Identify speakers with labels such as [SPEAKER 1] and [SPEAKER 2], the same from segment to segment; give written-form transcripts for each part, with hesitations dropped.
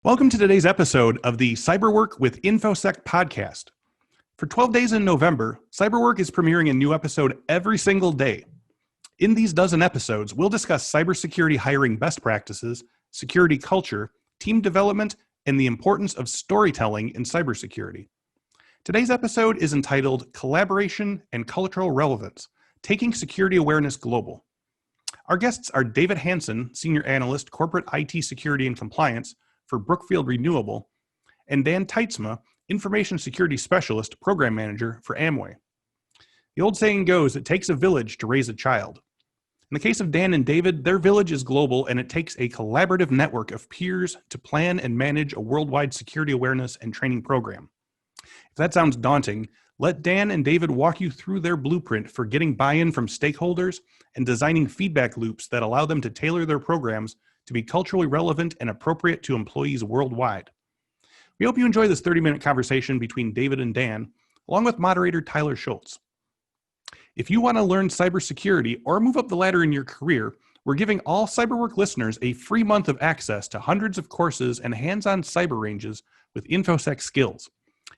[SPEAKER 1] Welcome to today's episode of the Cyberwork with Infosec podcast. For 12 days in November, Cyberwork is premiering a new episode every single day. In these dozen episodes, we'll discuss cybersecurity hiring best practices, security culture, team development, and the importance of storytelling in cybersecurity. Today's episode is entitled Collaboration and Cultural Relevance, Taking Security Awareness Global. Our guests are David Hansen, Senior Analyst, Corporate IT Security and Compliance for Brookfield Renewable, and Dan Teitsma, Information Security Specialist, Program Manager for Amway. The old saying goes, it takes a village to raise a child. In the case of Dan and David, their village is global, and it takes a collaborative network of peers to plan and manage a worldwide security awareness and training program. If that sounds daunting, let Dan and David walk you through their blueprint for getting buy-in from stakeholders and designing feedback loops that allow them to tailor their programs to be culturally relevant and appropriate to employees worldwide. We hope you enjoy this 30-minute conversation between David and Dan, along with moderator Tyler Schultz. If you want to learn cybersecurity or move up the ladder in your career, we're giving all Cyberwork listeners a free month of access to hundreds of courses and hands-on cyber ranges with Infosec Skills.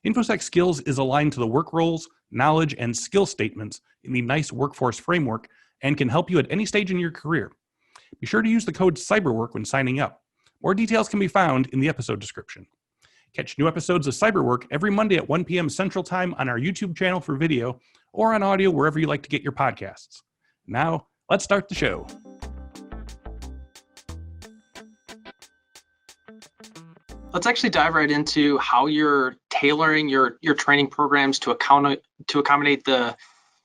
[SPEAKER 1] Infosec Skills is aligned to the work roles, knowledge, and skill statements in the NICE workforce framework and can help you at any stage in your career. Be sure to use the code CYBERWORK when signing up. More details can be found in the episode description. Catch new episodes of Cyberwork every Monday at 1 p.m. Central Time on our YouTube channel for video or on audio wherever you like to get your podcasts. Now, let's start the show.
[SPEAKER 2] Let's actually dive right into how you're tailoring your training programs to accommodate the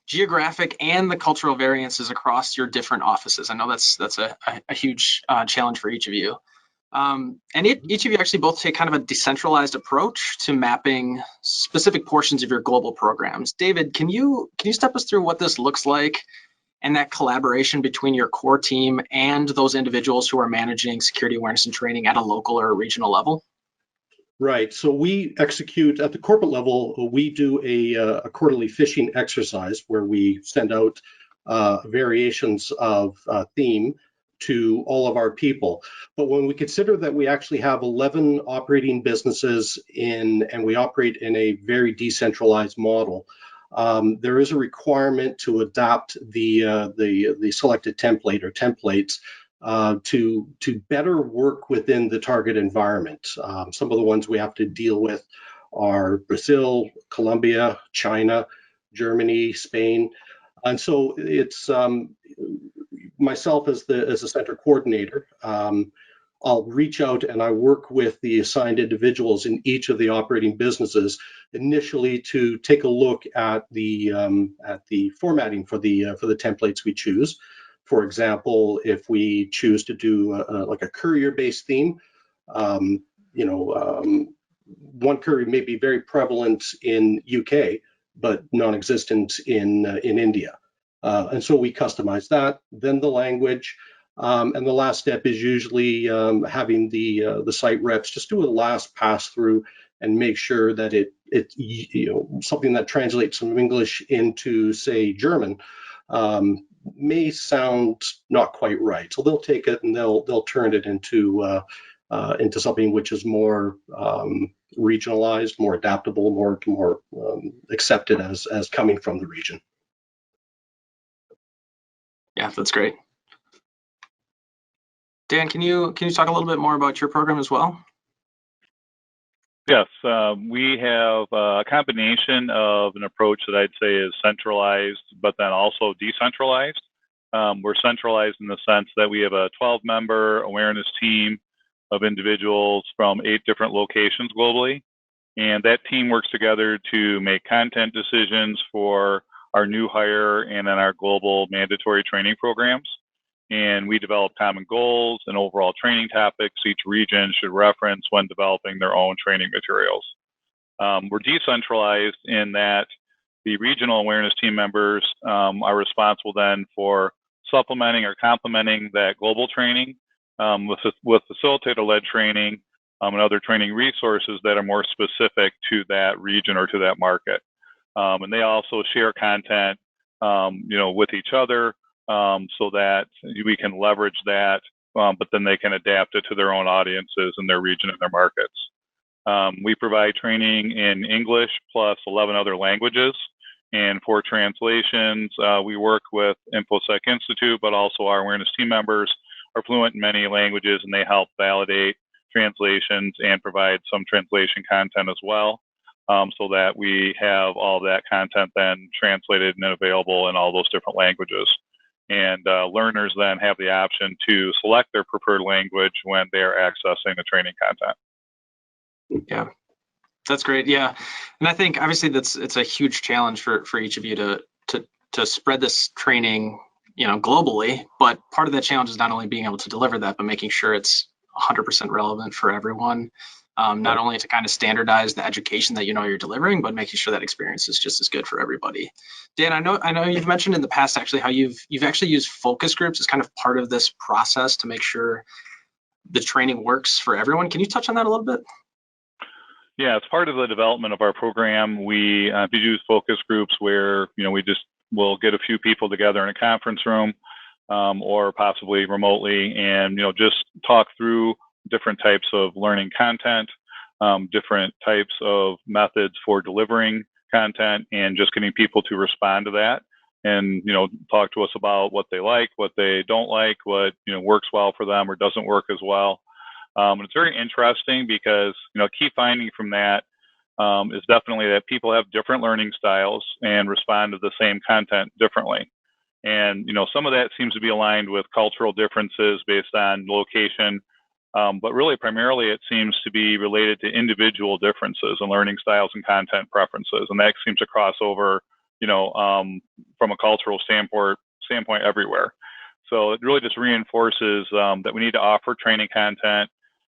[SPEAKER 2] geographic and the cultural variances across your different offices. I know that's a huge challenge for each of you. Each of you actually both take kind of a decentralized approach to mapping specific portions of your global programs. David, can you step us through what this looks like and that collaboration between your core team and those individuals who are managing security awareness and training at a local or a regional level?
[SPEAKER 3] Right. So we execute at the corporate level. We do a quarterly phishing exercise where we send out variations of theme to all of our people. But when we consider that we actually have 11 operating businesses and we operate in a very decentralized model, there is a requirement to adapt the selected template or templates to better work within the target environment. Some of the ones we have to deal with are Brazil, Colombia, China, Germany, Spain. And so it's myself as the center coordinator. I'll reach out and I work with the assigned individuals in each of the operating businesses initially to take a look at the formatting for the templates we choose. For example, if we choose to do like a courier-based theme, one courier may be very prevalent in UK, but non-existent in India. And so we customize that, then the language, and the last step is usually having the site reps just do a last pass through and make sure that it's something that translates from English into, say, German. May sound not quite right, so they'll take it and they'll turn it into something which is more regionalized, more adaptable, more accepted as coming from the region.
[SPEAKER 2] Yeah, that's great. Dan, can you talk a little bit more about your program as well?
[SPEAKER 4] Yes, we have a combination of an approach that I'd say is centralized, but then also decentralized. We're centralized in the sense that we have a 12-member awareness team of individuals from 8 different locations globally. And that team works together to make content decisions for our new hire and then our global mandatory training programs. And we develop common goals and overall training topics each region should reference when developing their own training materials. We're decentralized in that the regional awareness team members are responsible then for supplementing or complementing that global training with facilitator-led training and other training resources that are more specific to that region or to that market. And they also share content, with each other so that we can leverage that but then they can adapt it to their own audiences in their region and their markets. We provide training in English plus 11 other languages. And for translations, we work with Infosec Institute, but also our awareness team members are fluent in many languages, and they help validate translations and provide some translation content as well, so that we have all that content then translated and available in all those different languages. And learners then have the option to select their preferred language when they are accessing the training content.
[SPEAKER 2] Yeah, that's great. Yeah, and I think obviously it's a huge challenge for each of you to spread this training, globally. But part of that challenge is not only being able to deliver that, but making sure it's 100% relevant for everyone. Not only to kind of standardize the education that you're delivering, but making sure that experience is just as good for everybody. Dan, I know you've mentioned in the past actually how you've actually used focus groups as kind of part of this process to make sure the training works for everyone. Can you touch on that a little bit?
[SPEAKER 4] Yeah, as part of the development of our program, we use focus groups where we'll get a few people together in a conference room or possibly remotely, and just talk through different types of learning content, different types of methods for delivering content, and just getting people to respond to that and talk to us about what they like, what they don't like, what works well for them or doesn't work as well. And it's very interesting because key finding from that is definitely that people have different learning styles and respond to the same content differently. And some of that seems to be aligned with cultural differences based on location, but really primarily it seems to be related to individual differences in learning styles and content preferences, and that seems to cross over from a cultural standpoint everywhere. So it really just reinforces that we need to offer training content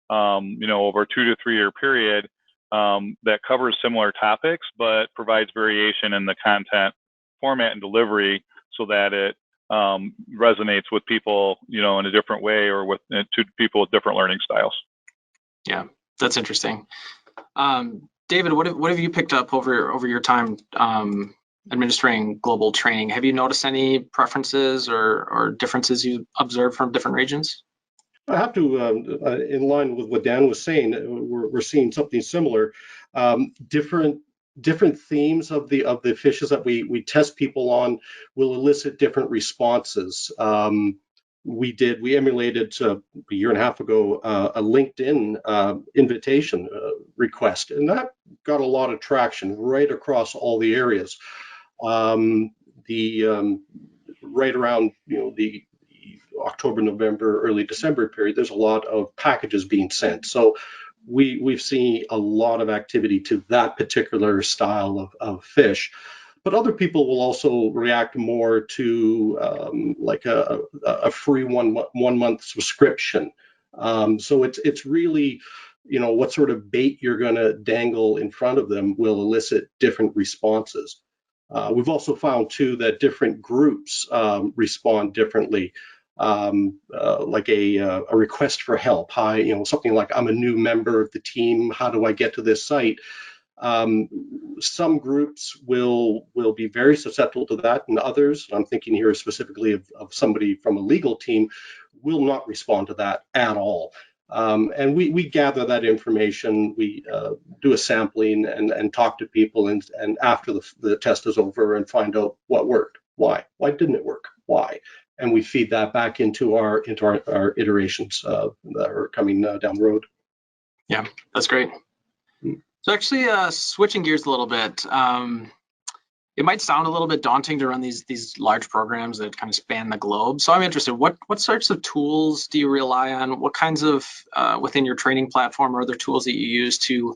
[SPEAKER 4] over a 2 to 3 year period that covers similar topics, but provides variation in the content format and delivery so that it resonates with people, in a different way, or to people with different learning styles.
[SPEAKER 2] Yeah, that's interesting. David, what have you picked up over your time administering global training? Have you noticed any preferences or differences you observed from different regions?
[SPEAKER 3] I have to, in line with what Dan was saying, we're seeing something similar. Different themes of the fishes that we test people on will elicit different responses. We emulated a year and a half ago a LinkedIn invitation request, and that got a lot of traction right across all the areas. Right around the October, November, early December period, there's a lot of packages being sent. So we've seen a lot of activity to that particular style of fish. But other people will also react more to like a free one month subscription. So it's really, what sort of bait you're going to dangle in front of them will elicit different responses. We've also found too that different groups respond differently. Like a request for help. Hi, something like, I'm a new member of the team. How do I get to this site? Some groups will be very susceptible to that, and others, I'm thinking here specifically of somebody from a legal team, will not respond to that at all. And we gather that information. We do a sampling and talk to people, and after the test is over, and find out what worked, why didn't it work, why. And we feed that back into our iterations that are coming down the road.
[SPEAKER 2] Yeah, that's great. So actually, switching gears a little bit, it might sound a little bit daunting to run these large programs that kind of span the globe. So I'm interested, what sorts of tools do you rely on? What kinds of within your training platform or other tools that you use to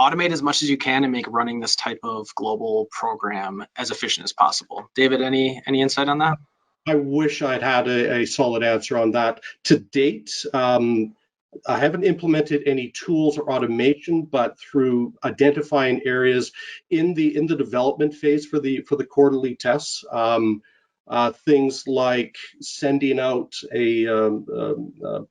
[SPEAKER 2] automate as much as you can and make running this type of global program as efficient as possible? David, any insight on that?
[SPEAKER 3] I wish I'd had a solid answer on that. To date, I haven't implemented any tools or automation, but through identifying areas in the development phase for the quarterly tests, things like sending out a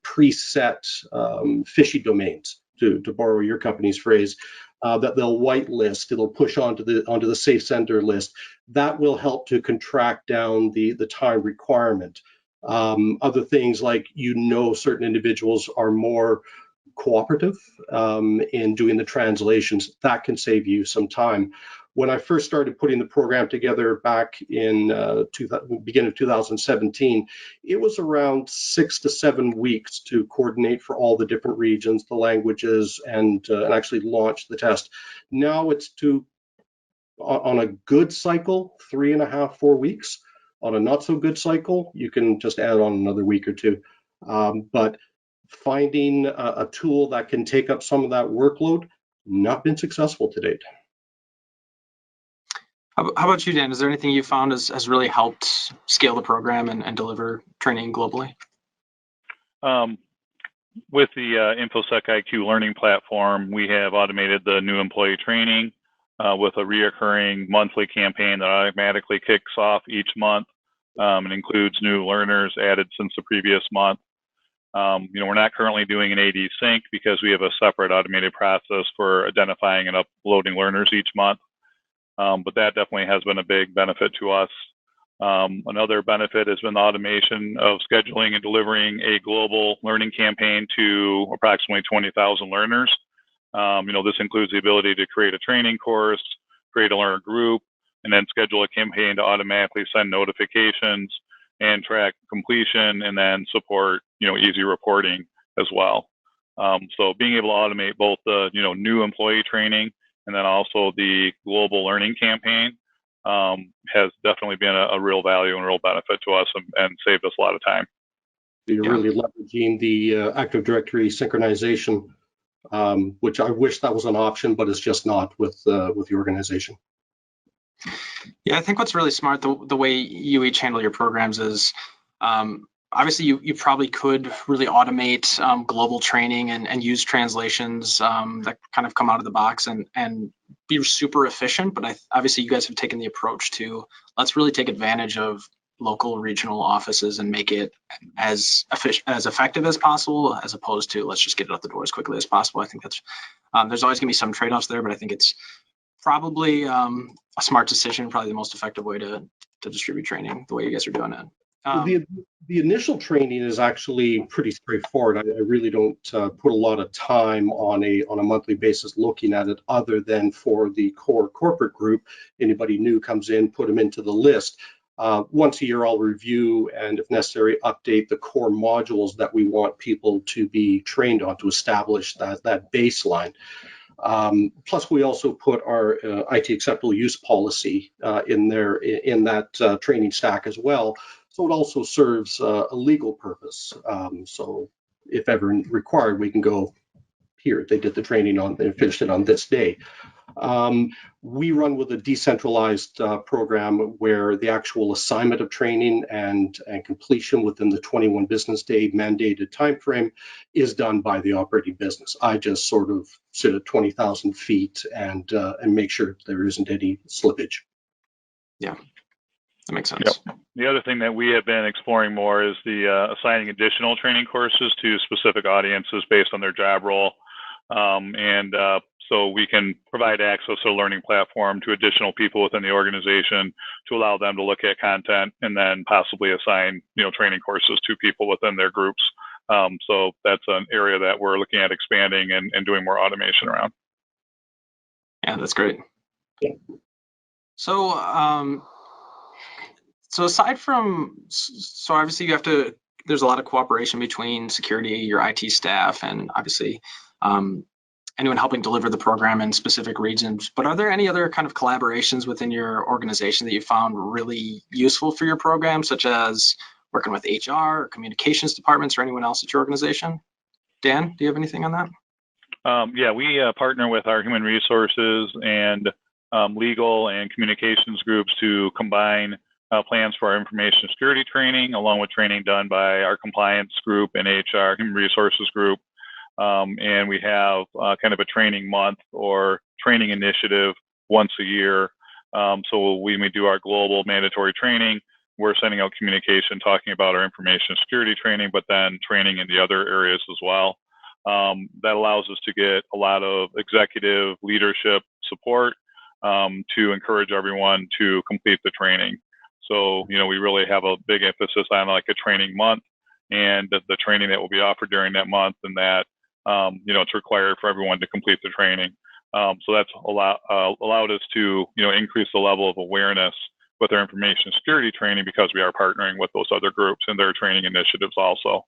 [SPEAKER 3] preset fishy domains, to borrow your company's phrase, that they'll whitelist. It'll push onto the safe sender list. That will help to contract down the time requirement. Other things like, certain individuals are more cooperative in doing the translations. That can save you some time. When I first started putting the program together back in beginning of 2017, it was around 6 to 7 weeks to coordinate for all the different regions, the languages, and actually launch the test. Now it's on a good cycle, 3.5, 4 weeks. On a not so good cycle, you can just add on another week or two. But finding a tool that can take up some of that workload, not been successful to date.
[SPEAKER 2] How about you, Dan? Is there anything you found has really helped scale the program and deliver training globally?
[SPEAKER 4] With the Infosec IQ learning platform, we have automated the new employee training with a reoccurring monthly campaign that automatically kicks off each month and includes new learners added since the previous month. We're not currently doing an AD sync because we have a separate automated process for identifying and uploading learners each month. But that definitely has been a big benefit to us. Another benefit has been the automation of scheduling and delivering a global learning campaign to approximately 20,000 learners. This includes the ability to create a training course, create a learner group, and then schedule a campaign to automatically send notifications and track completion, and then support, easy reporting as well. So being able to automate both the, new employee training and then also the global learning campaign has definitely been a real value and real benefit to us and saved us a lot of time.
[SPEAKER 3] You're really leveraging the Active Directory synchronization, which I wish that was an option, but it's just not with the organization.
[SPEAKER 2] Yeah, I think what's really smart, the way you each handle your programs is, obviously you probably could really automate global training and use translations that kind of come out of the box and be super efficient. But obviously you guys have taken the approach to, let's really take advantage of local regional offices and make it as effective as possible, as opposed to let's just get it out the door as quickly as possible. I think that's there's always going to be some trade-offs there, but I think it's probably a smart decision, probably the most effective way to distribute training the way you guys are doing it.
[SPEAKER 3] The initial training is actually pretty straightforward. I really don't put a lot of time on a monthly basis looking at it, other than for the core corporate group. Anybody new comes in, put them into the list. Once a year, I'll review and, if necessary, update the core modules that we want people to be trained on to establish that baseline. Plus, we also put our IT acceptable use policy in that training stack as well. So it also serves a legal purpose. So if ever required, we can go, here, they did the training on, they finished it on this day. We run with a decentralized program where the actual assignment of training and completion within the 21 business day mandated timeframe is done by the operating business. I just sort of sit at 20,000 feet and make sure there isn't any slippage.
[SPEAKER 2] Yeah, that makes sense.
[SPEAKER 4] Yep. The other thing that we have been exploring more is the assigning additional training courses to specific audiences based on their job role. So we can provide access to a learning platform to additional people within the organization to allow them to look at content and then possibly assign, training courses to people within their groups. So that's an area that we're looking at expanding and doing more automation around.
[SPEAKER 2] Yeah, that's great.
[SPEAKER 3] Yeah.
[SPEAKER 2] So, so aside from, so obviously there's a lot of cooperation between security, your IT staff, and obviously anyone helping deliver the program in specific regions. But are there any other kind of collaborations within your organization that you found really useful for your program, such as working with HR or communications departments or anyone else at your organization? Dan, do you have anything on that?
[SPEAKER 4] Yeah, we partner with our human resources and legal and communications groups to combine plans for our information security training, along with training done by our compliance group and HR human resources group. And we have kind of a training month or training initiative once a year. So when we do our global mandatory training, we're sending out communication talking about our information security training, but then training in the other areas as well. That allows us to get a lot of executive leadership support to encourage everyone to complete the training. So, we really have a big emphasis on like a training month and the training that will be offered during that month, and that, it's required for everyone to complete the training. So that's allowed us to, increase the level of awareness with our information security training, because we are partnering with those other groups and their training initiatives also.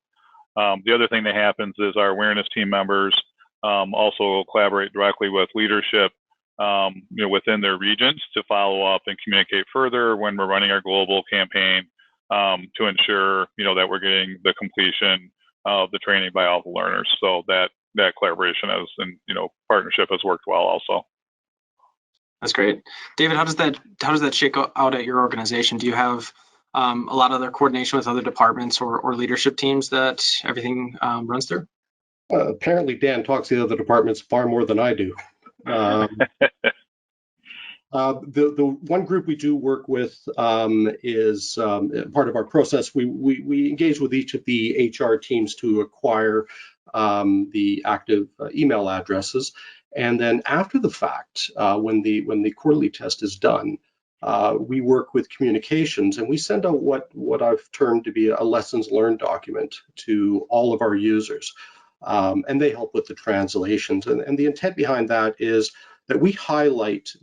[SPEAKER 4] The other thing that happens is our awareness team members also collaborate directly with leadership, within their regions to follow up and communicate further when we're running our global campaign, to ensure, that we're getting the completion of the training by all the learners. So that collaboration and, partnership has worked well also.
[SPEAKER 2] That's great. David, how does that shake out at your organization? Do you have a lot of other coordination with other departments or leadership teams that everything runs through?
[SPEAKER 3] Apparently, Dan talks to the other departments far more than I do. The one group we do work with is part of our process. We engage with each of the HR teams to acquire the active email addresses, and then after the fact, when the quarterly test is done, we work with communications, and we send out what I've termed to be a lessons learned document to all of our users, and they help with the translations. And the intent behind that is that we highlight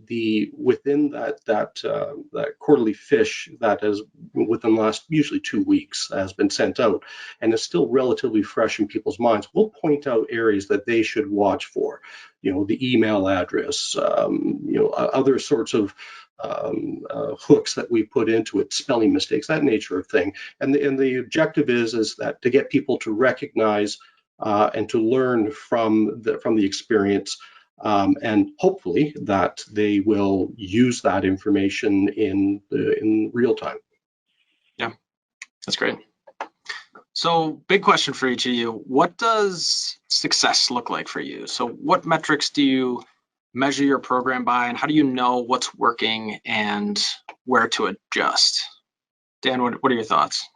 [SPEAKER 3] within that quarterly fish that has within the last usually 2 weeks has been sent out and is still relatively fresh in people's minds. We'll point out areas that they should watch for, the email address, other sorts of hooks that we put into it, spelling mistakes, that nature of thing. And the objective is that to get people to recognize and to learn from the experience. And hopefully that they will use that information in real time.
[SPEAKER 2] Yeah, that's great. So big question for each of you. What does success look like for you? So what metrics do you measure your program by, and how do you know what's working and where to adjust? Dan, what are your thoughts?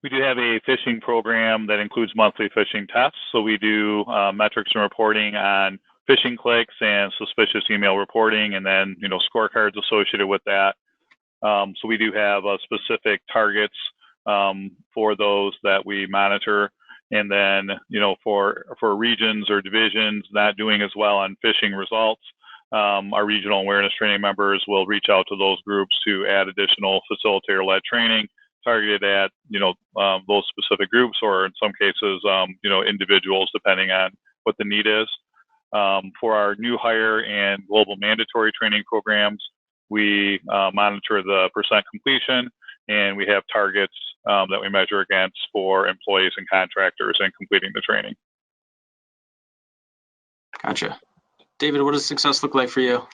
[SPEAKER 4] We do have a phishing program that includes monthly phishing tests. So we do metrics and reporting on phishing clicks and suspicious email reporting, and then, scorecards associated with that. So we do have specific targets for those that we monitor. And then, for regions or divisions not doing as well on phishing results, our regional awareness training members will reach out to those groups to add additional facilitator-led training targeted at, those specific groups, or in some cases, individuals, depending on what the need is. For our new hire and global mandatory training programs, we monitor the percent completion, and we have targets that we measure against for employees and contractors in completing the training.
[SPEAKER 2] Gotcha. David, what does success look like for you?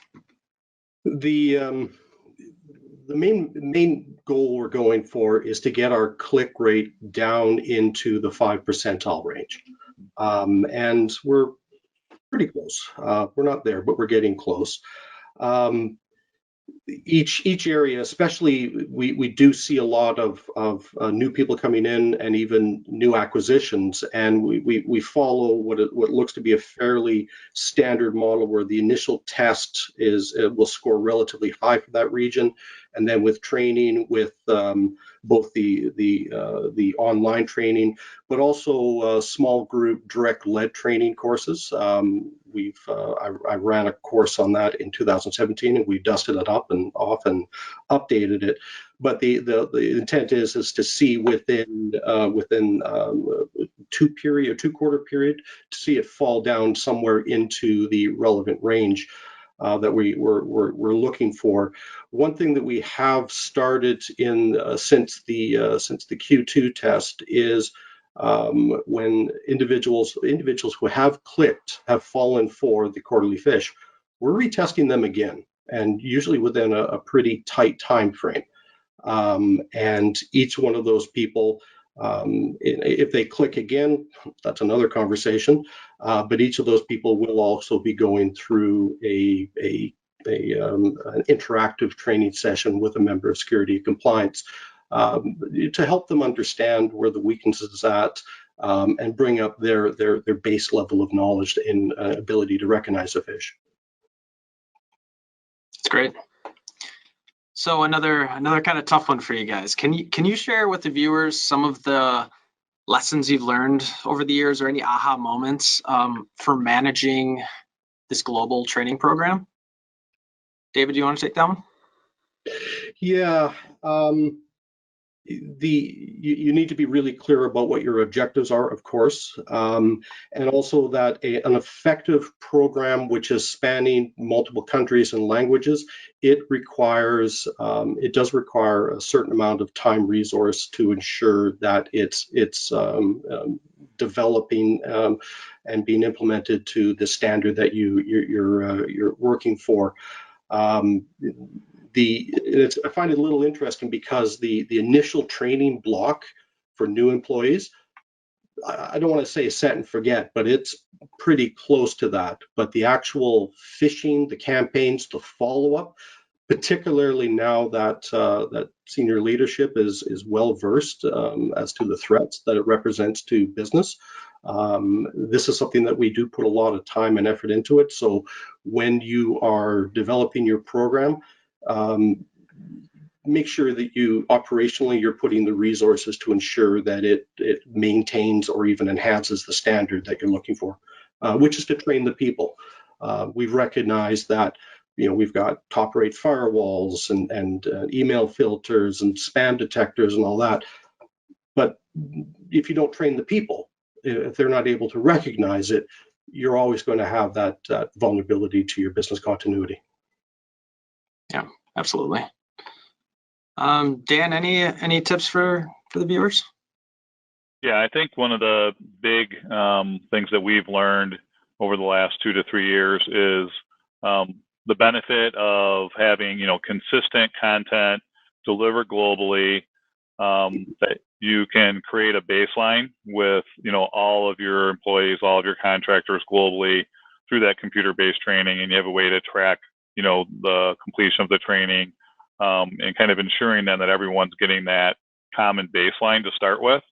[SPEAKER 3] The main goal we're going for is to get our click rate down into the 5 percentile range. And we're pretty close. We're not there, but we're getting close. Each area, especially, we do see a lot of new people coming in and even new acquisitions, and we follow what looks to be a fairly standard model where the initial test will score relatively high for that region, and then with training, with both the online training, but also small group direct led training courses. I ran a course on that in 2017, and we dusted it up and often updated it. But the intent is to see within 2 quarter period, to see it fall down somewhere into the relevant range that we're looking for. One thing that we have started since the Q2 test is when individuals who have clicked have fallen for the quarterly fish, we're retesting them again, and usually within a pretty tight time frame. And each one of those people, if they click again, that's another conversation. But each of those people will also be going through an interactive training session with a member of security and compliance to help them understand where the weaknesses is at, and bring up their base level of knowledge and ability to recognize a fish.
[SPEAKER 2] That's great. So another kind of tough one for you guys. Can you share with the viewers some of the lessons you've learned over the years, or any aha moments for managing this global training program? David, do you want to take that one?
[SPEAKER 3] Yeah. You need to be really clear about what your objectives are, of course, and also that an effective program which is spanning multiple countries and languages, it does require a certain amount of time resource to ensure that it's developing and being implemented to the standard that you're working for. I find it a little interesting because the initial training block for new employees, I don't want to say set and forget, but it's pretty close to that. But the actual phishing, the campaigns, the follow-up, particularly now that that senior leadership is well versed as to the threats that it represents to business. This is something that we do put a lot of time and effort into it. So when you are developing your program, make sure that operationally you're putting the resources to ensure that it maintains or even enhances the standard that you're looking for, which is to train the people. We've recognized that we've got top rate firewalls and email filters and spam detectors and all that. But if you don't train the people, if they're not able to recognize it, you're always going to have that vulnerability to your business continuity.
[SPEAKER 2] Yeah, absolutely. Dan, any tips for the viewers?
[SPEAKER 4] Yeah, I think one of the big things that we've learned over the last 2 to 3 years is the benefit of having consistent content delivered globally, that you can create a baseline with all of your employees, all of your contractors globally through that computer-based training, and you have a way to track the completion of the training, and kind of ensuring then that everyone's getting that common baseline to start with.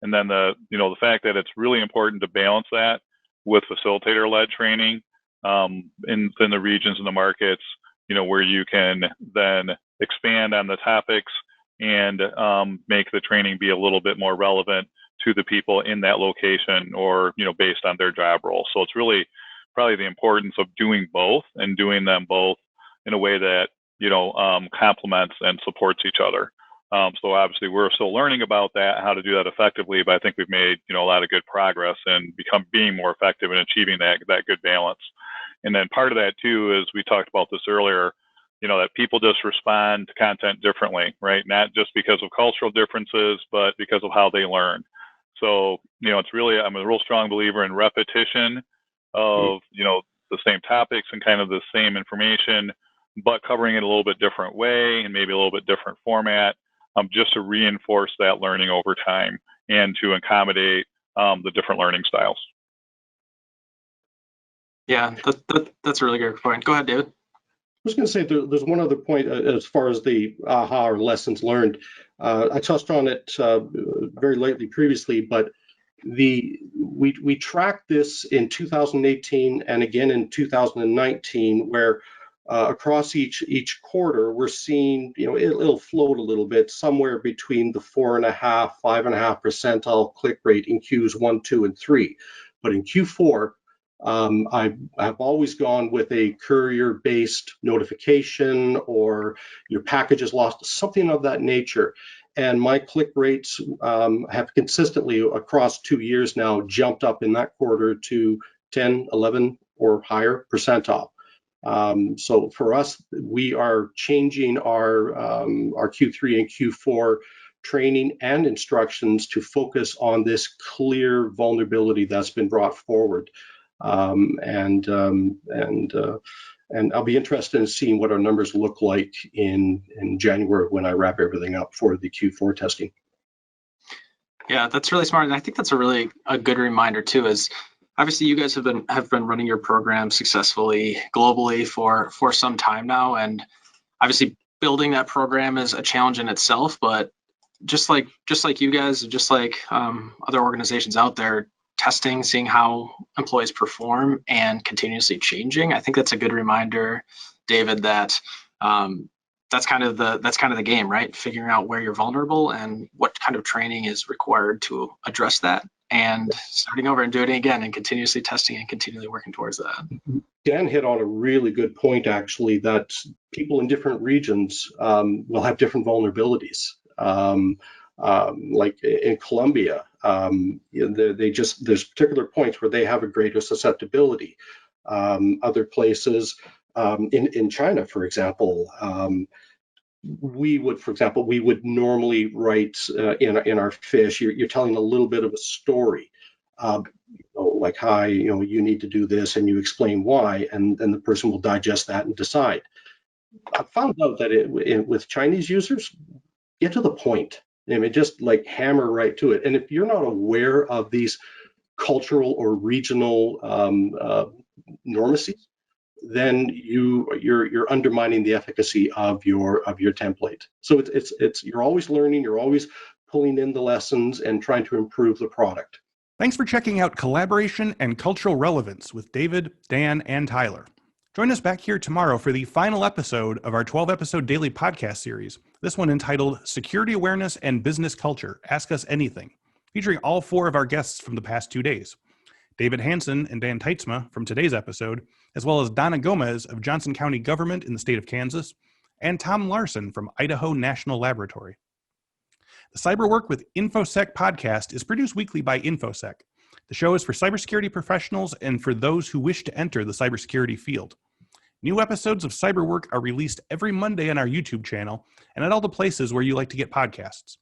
[SPEAKER 4] And then the fact that it's really important to balance that with facilitator-led training in the regions and the markets, where you can then expand on the topics and make the training be a little bit more relevant to the people in that location, or based on their job role. So it's really probably the importance of doing both, and doing them both in a way that complements and supports each other. So obviously we're still learning about that, how to do that effectively, but I think we've made a lot of good progress and being more effective in achieving that good balance. And then part of that too is, we talked about this earlier, that people just respond to content differently, right? Not just because of cultural differences, but because of how they learn. So it's really, I'm a real strong believer in repetition of the same topics and kind of the same information, but covering it a little bit different way and maybe a little bit different format, just to reinforce that learning over time and to accommodate the different learning styles.
[SPEAKER 2] Yeah, that's a really good point. Go ahead, David.
[SPEAKER 3] I was going to say there's one other point as far as the aha or lessons learned. I touched on it very lightly previously, but we tracked this in 2018 and again in 2019, where across each quarter we're seeing it'll float a little bit, somewhere between the 4.5%, 5.5 percentile click rate in Qs 1, 2, and 3. But in Q4, I've always gone with a courier-based notification, or your package is lost, something of that nature. And my click rates have consistently across 2 years now jumped up in that quarter to 10, 11 or higher percentile. So for us, we are changing our Q3 and Q4 training and instructions to focus on this clear vulnerability that's been brought forward. And I'll be interested in seeing what our numbers look like in January when I wrap everything up for the Q4 testing.
[SPEAKER 2] Yeah, that's really smart, and I think that's a good reminder too. Is obviously you guys have been running your program successfully globally for some time now, and obviously building that program is a challenge in itself. But just like you guys, just like other organizations out there, testing, seeing how employees perform, and continuously changing. I think that's a good reminder, David, that that's kind of the game, right? Figuring out where you're vulnerable and what kind of training is required to address that, and starting over and doing it again, and continuously testing and continually working towards that.
[SPEAKER 3] Dan hit on a really good point, actually, that people in different regions will have different vulnerabilities. Like in Colombia, there's particular points where they have a greater susceptibility. Other places, in China, for example, we would normally write in our fish, you're telling a little bit of a story. Like, hi, you need to do this, and you explain why, and then the person will digest that and decide. I found out that with Chinese users, get to the point. I mean, just like hammer right to it. And if you're not aware of these cultural or regional normacies, then you're undermining the efficacy of your template. So it's you're always learning, you're always pulling in the lessons and trying to improve the product.
[SPEAKER 1] Thanks for checking out Collaboration and Cultural Relevance with David, Dan, and Tyler. Join us back here tomorrow for the final episode of our 12-episode daily podcast series, this one entitled Security Awareness and Business Culture, Ask Us Anything, featuring all 4 of our guests from the past 2 days. David Hansen and Dan Teitsma from today's episode, as well as Donna Gomez of Johnson County Government in the state of Kansas, and Tom Larson from Idaho National Laboratory. The Cyberwork with Infosec podcast is produced weekly by Infosec. The show is for cybersecurity professionals and for those who wish to enter the cybersecurity field. New episodes of Cyberwork are released every Monday on our YouTube channel and at all the places where you like to get podcasts.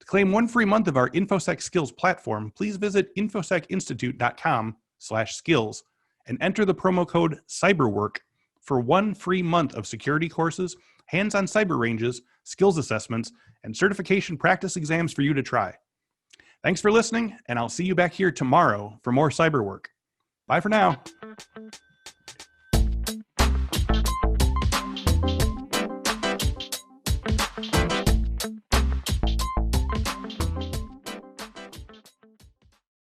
[SPEAKER 1] To claim 1 free month of our Infosec Skills platform, please visit infosecinstitute.com/skills and enter the promo code CYBERWORK for 1 free month of security courses, hands-on cyber ranges, skills assessments, and certification practice exams for you to try. Thanks for listening, and I'll see you back here tomorrow for more Cyberwork. Bye for now.